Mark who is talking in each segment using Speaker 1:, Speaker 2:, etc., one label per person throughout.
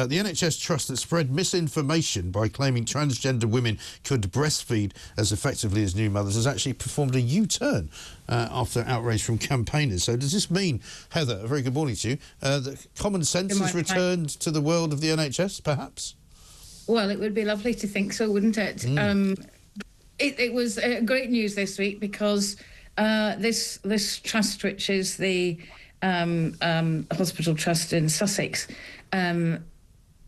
Speaker 1: The NHS trust that spread misinformation by claiming transgender women could breastfeed as effectively as new mothers has actually performed a U-turn after outrage from campaigners. So does this mean, Heather, a very good morning to you, that common sense has returned to the world of the NHS, perhaps?
Speaker 2: Well, it would be lovely to think so, wouldn't it? It was great news this week because this trust, which is the hospital trust in Sussex,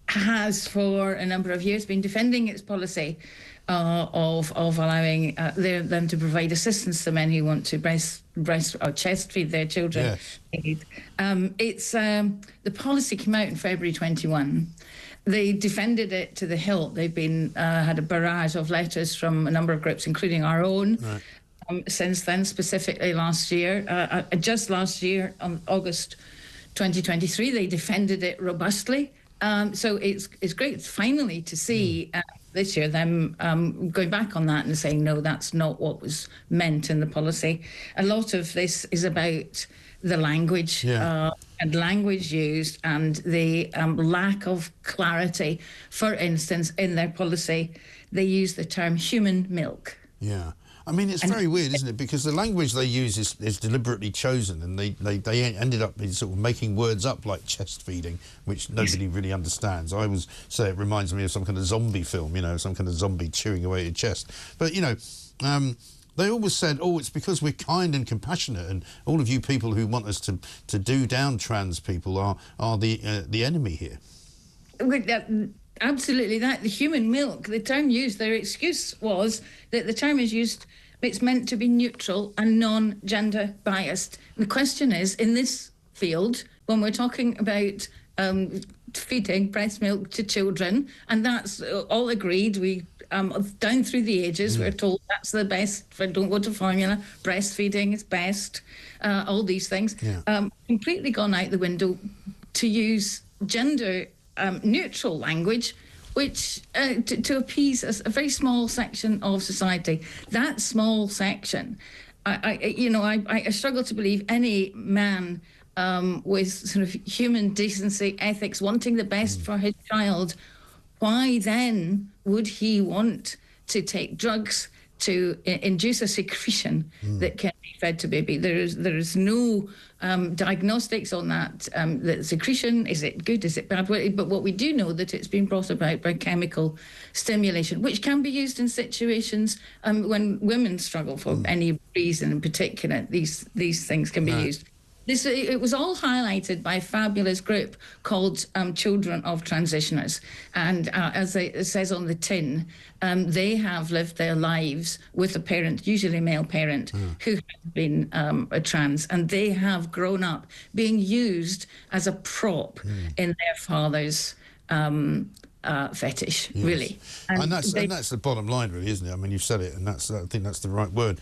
Speaker 2: has for a number of years been defending its policy of allowing them to provide assistance to men who want to breast or chest feed their children. Yes. The policy came out in February 21. They defended it to the hilt. They've been had a barrage of letters from a number of groups, including our own. Right. Since then, specifically last year, just last year, on August 2023, they defended it robustly. So it's great finally to see this year them going back on that and saying, no, that's not what was meant in the policy. A lot of this is about the language and language used and the lack of clarity. For instance, in their policy, they use the term human milk.
Speaker 1: Yeah. I mean, it's very weird, isn't it? Because the language they use is deliberately chosen, and they ended up sort of making words up like chest feeding, which nobody really understands. I always say it reminds me of some kind of zombie film, you know, some kind of zombie chewing away at your chest. But, you know, they always said, oh, it's because we're kind and compassionate, and all of you people who want us to do down trans people are the enemy here.
Speaker 2: Absolutely, that the human milk, the term used, their excuse was that the term is used, it's meant to be neutral and non-gender biased. The question is, in this field, when we're talking about feeding breast milk to children, and that's all agreed, we down through the ages, we're told that's the best, don't go to formula, breastfeeding is best, all these things, completely gone out the window to use gender neutral language, which to appease a very small section of society. That small section, I struggle to believe any man with sort of human decency, ethics, wanting the best for his child, why then would he want to take drugs to induce a secretion that can be fed to baby? There is no diagnostics on that. The secretion, is it good, is it bad? But what we do know that it's been brought about by chemical stimulation, which can be used in situations when women struggle for any reason in particular. These things can be used. It was all highlighted by a fabulous group called Children of Transitioners. And as it says on the tin, they have lived their lives with a parent, usually a male parent, who has been a trans. And they have grown up being used as a prop in their father's fetish, really.
Speaker 1: And that's the bottom line, really, isn't it? I mean, you've said it, and I think that's the right word.